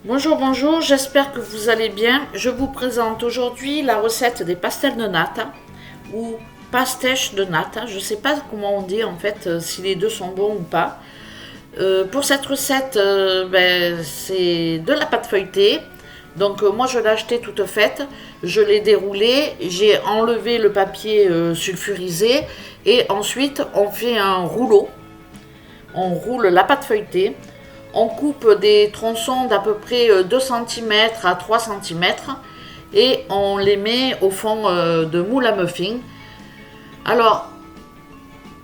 Bonjour, bonjour, j'espère que vous allez bien. Je vous présente aujourd'hui la recette des pastels de nata ou pastèches de nata. Je ne sais pas comment on dit en fait, si les deux sont bons ou pas. Pour cette recette, c'est de la pâte feuilletée. Donc moi je l'ai achetée toute faite, je l'ai déroulée, j'ai enlevé le papier sulfurisé et ensuite on fait un rouleau. On roule la pâte feuilletée. On coupe des tronçons d'à peu près 2 cm à 3 cm et on les met au fond de moule à muffins. Alors,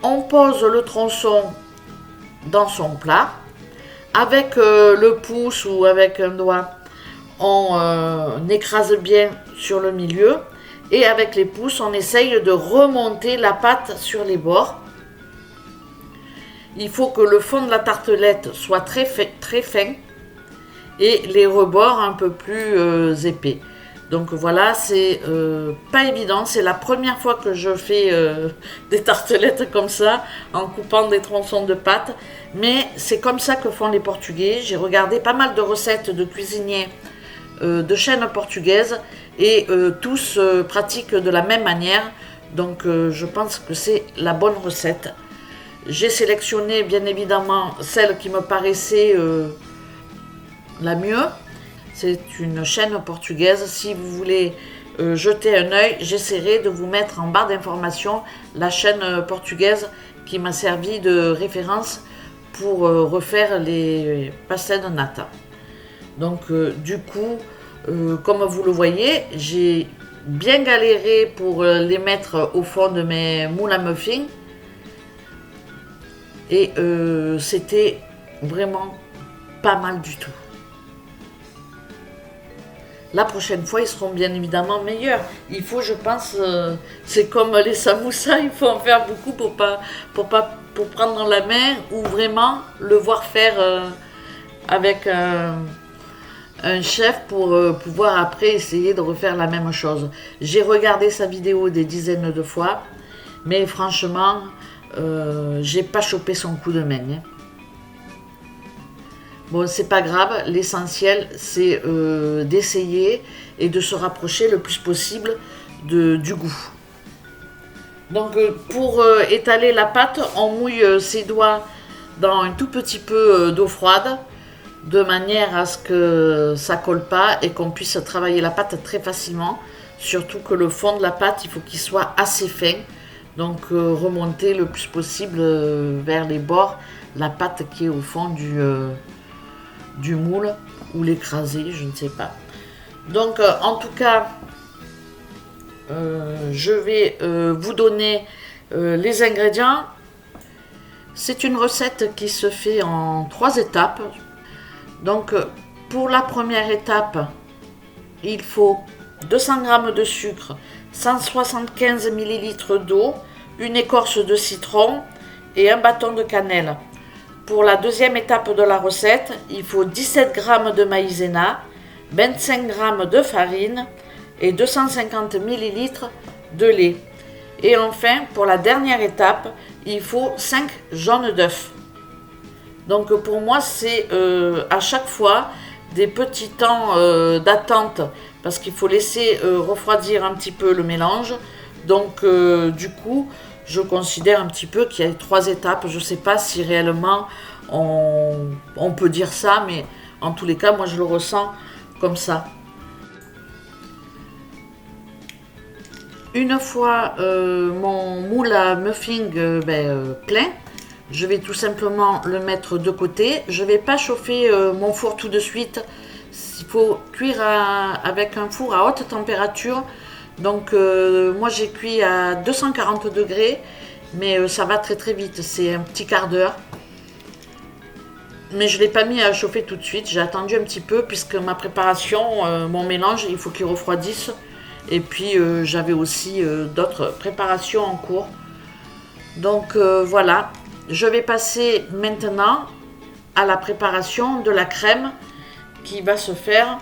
on pose le tronçon dans son plat. Avec le pouce ou avec un doigt, on écrase bien sur le milieu. Et avec les pouces, on essaye de remonter la pâte sur les bords. Il faut que le fond de la tartelette soit très fin et les rebords un peu plus épais. Donc voilà, c'est pas évident. C'est la première fois que je fais des tartelettes comme ça, en coupant des tronçons de pâte. Mais c'est comme ça que font les Portugais. J'ai regardé pas mal de recettes de cuisiniers de chaînes portugaises et tous pratiquent de la même manière. Donc je pense que c'est la bonne recette. J'ai sélectionné bien évidemment celle qui me paraissait la mieux. C'est une chaîne portugaise. Si vous voulez jeter un œil, j'essaierai de vous mettre en barre d'informations la chaîne portugaise qui m'a servi de référence pour refaire les pastels de nata. Donc du coup, comme vous le voyez, j'ai bien galéré pour les mettre au fond de mes moules à muffins. Et c'était vraiment pas mal du tout. La prochaine fois, ils seront bien évidemment meilleurs. Il faut, je pense, c'est comme les samoussas, il faut en faire beaucoup pour prendre dans la main ou vraiment le voir faire avec un chef pour pouvoir après essayer de refaire la même chose. J'ai regardé sa vidéo des dizaines de fois, mais franchement, j'ai pas chopé son coup de main. Bon, c'est pas grave, l'essentiel c'est d'essayer et de se rapprocher le plus possible du goût. Donc pour étaler la pâte, on mouille ses doigts dans un tout petit peu d'eau froide de manière à ce que ça colle pas et qu'on puisse travailler la pâte très facilement. Surtout que le fond de la pâte, il faut qu'il soit assez fin. Donc remonter le plus possible vers les bords la pâte qui est au fond du moule ou l'écraser, je ne sais pas. Donc en tout cas, je vais vous donner les ingrédients. C'est une recette qui se fait en 3 étapes. Donc pour la première étape, il faut 200 g de sucre, 175 ml d'eau, une écorce de citron et un bâton de cannelle. Pour la deuxième étape de la recette, il faut 17 g de maïzena, 25 g de farine et 250 ml de lait. Et enfin, pour la dernière étape, il faut 5 jaunes d'œufs. Donc pour moi, c'est à chaque fois des petits temps d'attente parce qu'il faut laisser refroidir un petit peu le mélange. Donc du coup, je considère un petit peu qu'il y a 3 étapes. Je ne sais pas si réellement on peut dire ça, mais en tous les cas, moi je le ressens comme ça. Une fois mon moule à muffins plein, je vais tout simplement le mettre de côté. Je ne vais pas chauffer mon four tout de suite. Il faut cuire avec un four à haute température. Donc moi j'ai cuit à 240 degrés, mais ça va très très vite. C'est un petit quart d'heure. Mais je ne l'ai pas mis à chauffer tout de suite. J'ai attendu un petit peu puisque ma préparation, mon mélange, il faut qu'il refroidisse. Et puis j'avais aussi d'autres préparations en cours. Donc voilà. Je vais passer maintenant à la préparation de la crème qui va se faire,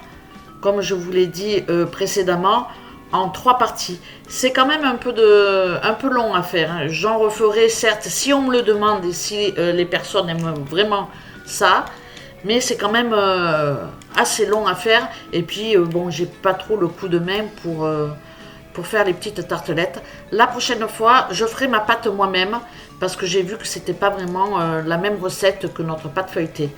comme je vous l'ai dit précédemment, en 3 parties. C'est quand même un peu long à faire. Hein. J'en referai certes si on me le demande et si les personnes aiment vraiment ça, mais c'est quand même assez long à faire. Et puis, bon, j'ai pas trop le coup de main pour faire les petites tartelettes. La prochaine fois, je ferai ma pâte moi-même parce que j'ai vu que c'était pas vraiment la même recette que notre pâte feuilletée.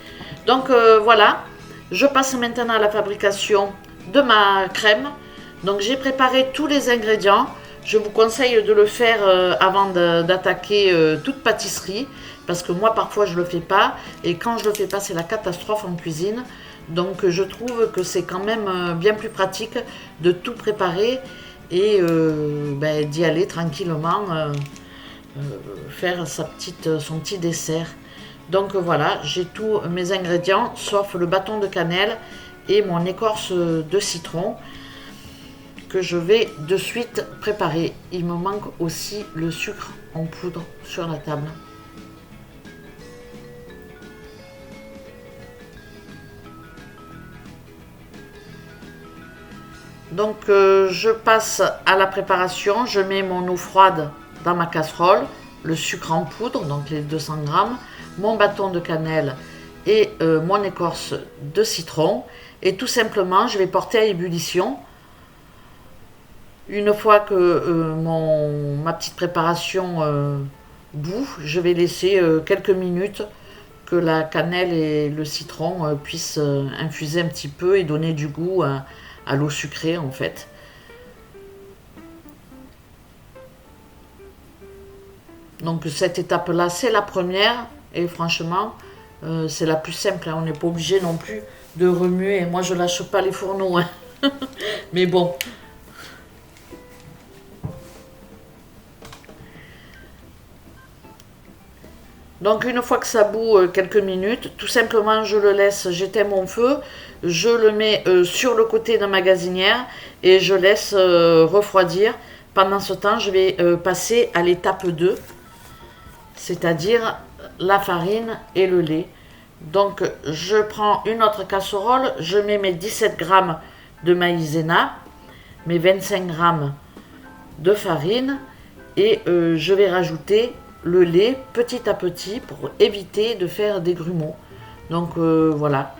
Donc voilà, je passe maintenant à la fabrication de ma crème. Donc j'ai préparé tous les ingrédients. Je vous conseille de le faire avant d'attaquer toute pâtisserie parce que moi parfois je le fais pas et quand je le fais pas c'est la catastrophe en cuisine. Donc je trouve que c'est quand même bien plus pratique de tout préparer et d'y aller tranquillement faire son petit dessert. Donc voilà, j'ai tous mes ingrédients sauf le bâton de cannelle et mon écorce de citron que je vais de suite préparer. Il me manque aussi le sucre en poudre sur la table. Donc je passe à la préparation, je mets mon eau froide dans ma casserole, le sucre en poudre, donc les 200 grammes, mon bâton de cannelle et mon écorce de citron. Et tout simplement, je vais porter à ébullition. Une fois que ma petite préparation bout, je vais laisser quelques minutes que la cannelle et le citron puissent infuser un petit peu et donner du goût à l'eau sucrée en fait. Donc cette étape-là, c'est la première et franchement, c'est la plus simple. Hein. On n'est pas obligé non plus de remuer. Moi, je lâche pas les fourneaux. Hein. Mais bon. Donc une fois que ça bout quelques minutes, tout simplement je le laisse, j'éteins mon feu, je le mets sur le côté de ma gazinière et je laisse refroidir. Pendant ce temps, je vais passer à l'étape 2, c'est-à-dire la farine et le lait. Donc je prends une autre casserole, je mets mes 17 grammes de maïzena, mes 25 grammes de farine et je vais rajouter le lait petit à petit pour éviter de faire des grumeaux. Donc voilà,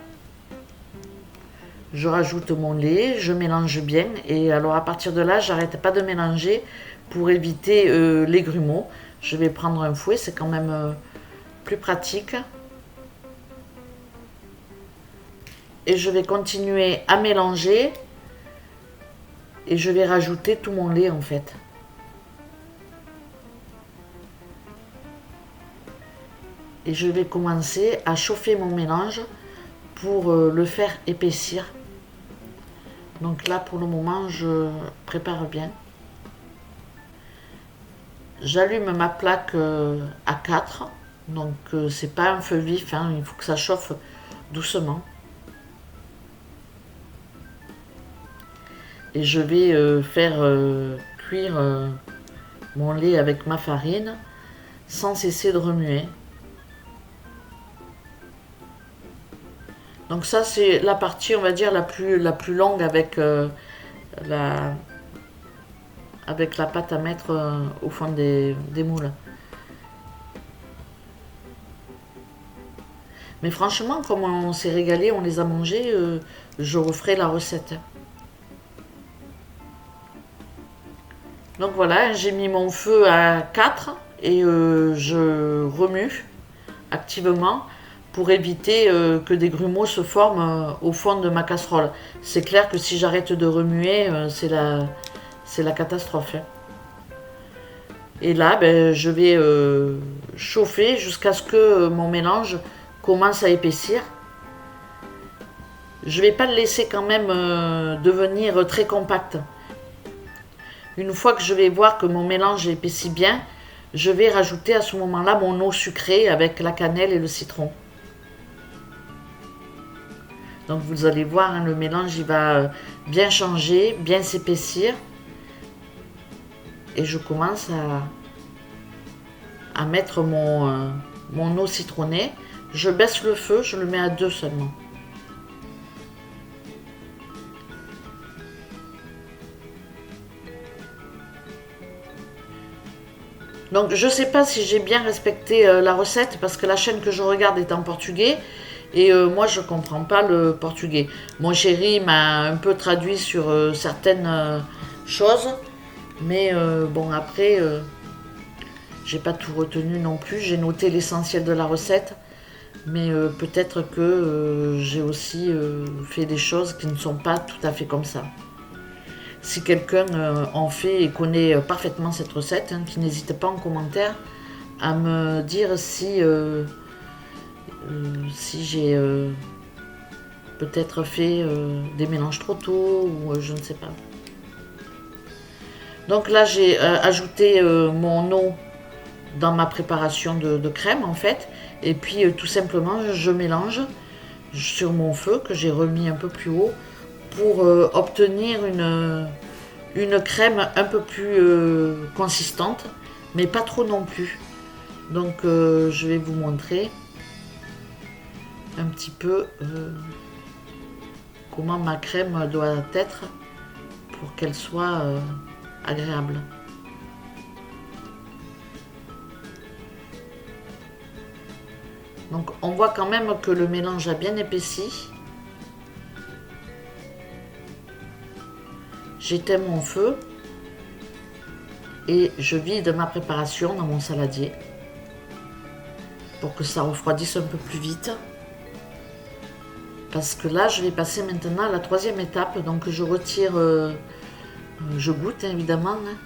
je rajoute mon lait, je mélange bien et alors à partir de là j'arrête pas de mélanger pour éviter les grumeaux. Je vais prendre un fouet, c'est quand même plus pratique et je vais continuer à mélanger et je vais rajouter tout mon lait en fait. Et je vais commencer à chauffer mon mélange pour le faire épaissir. Donc là pour le moment je prépare bien. J'allume ma plaque à 4, donc c'est pas un feu vif, hein, il faut que ça chauffe doucement. Et je vais faire cuire mon lait avec ma farine sans cesser de remuer. Donc ça c'est la partie on va dire la plus longue avec la pâte à mettre au fond des moules. Mais franchement comme on s'est régalé, on les a mangés, je referai la recette. Donc voilà, j'ai mis mon feu à 4 et je remue activement pour éviter que des grumeaux se forment au fond de ma casserole. C'est clair que si j'arrête de remuer, c'est la catastrophe. Hein. Et là, je vais chauffer jusqu'à ce que mon mélange commence à épaissir. Je ne vais pas le laisser quand même devenir très compact. Une fois que je vais voir que mon mélange épaissit bien, je vais rajouter à ce moment-là mon eau sucrée avec la cannelle et le citron. Donc vous allez voir, hein, le mélange il va bien changer, bien s'épaissir. Et je commence à mettre mon eau citronnée. Je baisse le feu, je le mets à 2 seulement. Donc je ne sais pas si j'ai bien respecté la recette parce que la chaîne que je regarde est en portugais Et moi, je comprends pas le portugais. Mon chéri m'a un peu traduit sur certaines choses. Mais bon, après, j'ai pas tout retenu non plus. J'ai noté l'essentiel de la recette. Mais peut-être que j'ai aussi fait des choses qui ne sont pas tout à fait comme ça. Si quelqu'un en fait et connaît parfaitement cette recette, hein, qui n'hésite pas en commentaire à me dire si j'ai peut-être fait des mélanges trop tôt ou je ne sais pas. Donc là, j'ai ajouté mon eau dans ma préparation de crème en fait. Et puis tout simplement, je mélange sur mon feu que j'ai remis un peu plus haut pour obtenir une crème un peu plus consistante, mais pas trop non plus. Donc je vais vous montrer un petit peu comment ma crème doit être pour qu'elle soit agréable. Donc on voit quand même que le mélange a bien épaissi. J'éteins mon feu et je vide ma préparation dans mon saladier pour que ça refroidisse un peu plus vite. Parce que là, je vais passer maintenant à la troisième étape. Donc je retire, je goûte évidemment. Hein.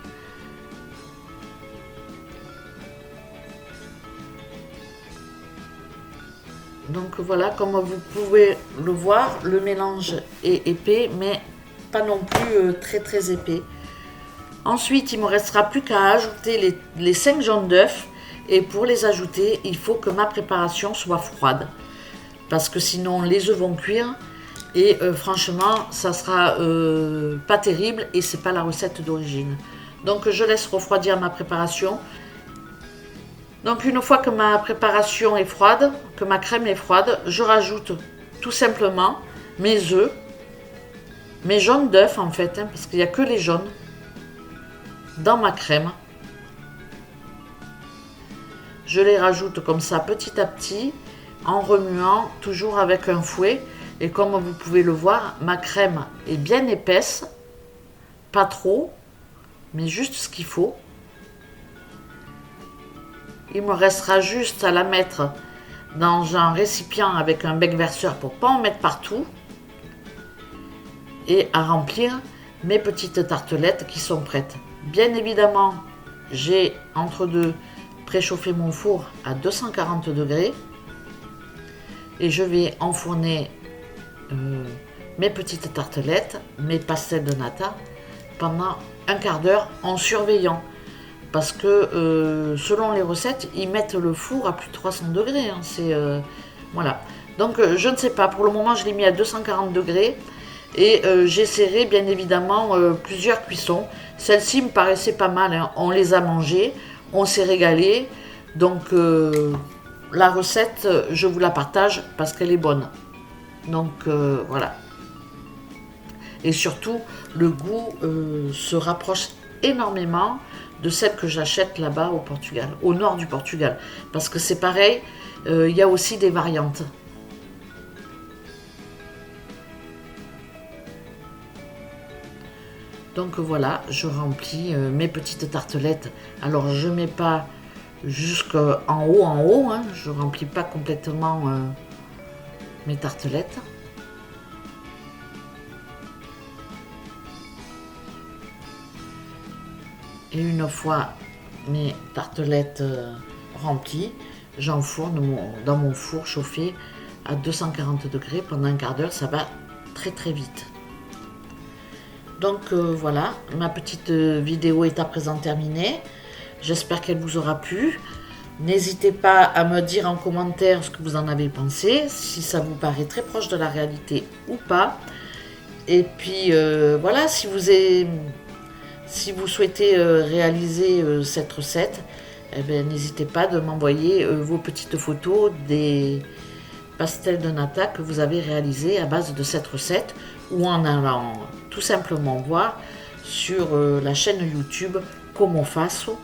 Donc voilà, comme vous pouvez le voir, le mélange est épais, mais pas non plus très très épais. Ensuite, il ne me restera plus qu'à ajouter les 5 jaunes d'œufs. Et pour les ajouter, il faut que ma préparation soit froide. Parce que sinon, les œufs vont cuire. Et franchement, ça sera pas terrible et c'est pas la recette d'origine. Donc je laisse refroidir ma préparation. Donc une fois que ma préparation est froide, que ma crème est froide, je rajoute tout simplement mes œufs, mes jaunes d'œufs en fait, hein, parce qu'il n'y a que les jaunes dans ma crème. Je les rajoute comme ça petit à petit, en remuant, toujours avec un fouet. Et comme vous pouvez le voir, ma crème est bien épaisse, pas trop, mais juste ce qu'il faut. Il me restera juste à la mettre dans un récipient avec un bec verseur pour ne pas en mettre partout. Et à remplir mes petites tartelettes qui sont prêtes. Bien évidemment, j'ai entre deux préchauffé mon four à 240 degrés. Et je vais enfourner mes petites tartelettes, mes pastels de nata pendant un quart d'heure en surveillant. Parce que selon les recettes, ils mettent le four à plus de 300 degrés. Hein, voilà. Donc je ne sais pas, pour le moment je l'ai mis à 240 degrés. Et j'essaierai bien évidemment plusieurs cuissons. Celle-ci me paraissait pas mal, hein. On les a mangées, on s'est régalé. Donc la recette, je vous la partage parce qu'elle est bonne. Donc voilà. Et surtout, le goût se rapproche énormément de celle que j'achète là-bas au Portugal, au nord du Portugal. Parce que c'est pareil, il y a aussi des variantes. Donc voilà, je remplis mes petites tartelettes. Alors je ne mets pas jusqu'en haut, hein. Je ne remplis pas complètement mes tartelettes. Et une fois mes tartelettes remplies, j'enfourne dans mon four chauffé à 240 degrés pendant un quart d'heure. Ça va très très vite. Donc voilà, ma petite vidéo est à présent terminée. J'espère qu'elle vous aura plu. N'hésitez pas à me dire en commentaire ce que vous en avez pensé, si ça vous paraît très proche de la réalité ou pas. Et puis voilà, si vous souhaitez réaliser cette recette, eh bien, n'hésitez pas de m'envoyer vos petites photos des pastels de nata que vous avez réalisés à base de cette recette ou en allant tout simplement voir sur la chaîne YouTube Como Faço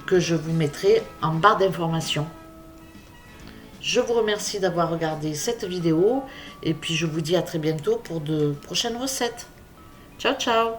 que je vous mettrai en barre d'informations. Je vous remercie d'avoir regardé cette vidéo et puis je vous dis à très bientôt pour de prochaines recettes. Ciao ciao!